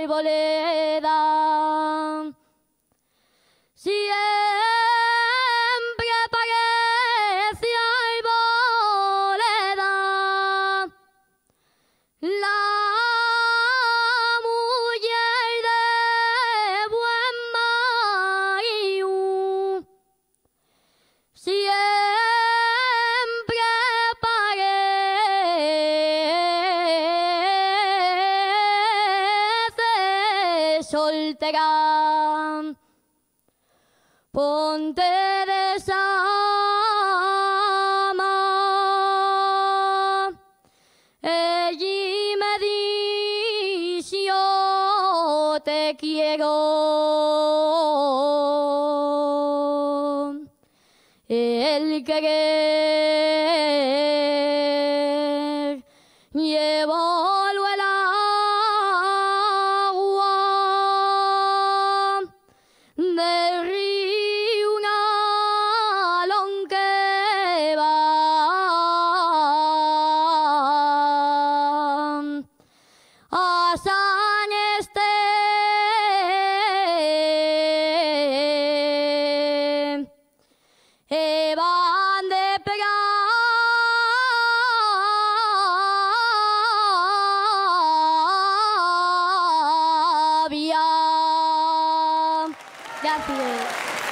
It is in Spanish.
arboleda. Siempre parece arboleda la mujer de buen marido. Siempre parece soltera. Ponte de sama, ella me dice yo te quiero. El querer llevó el agua del río Nalón que va a San van de Pravia. Gracias.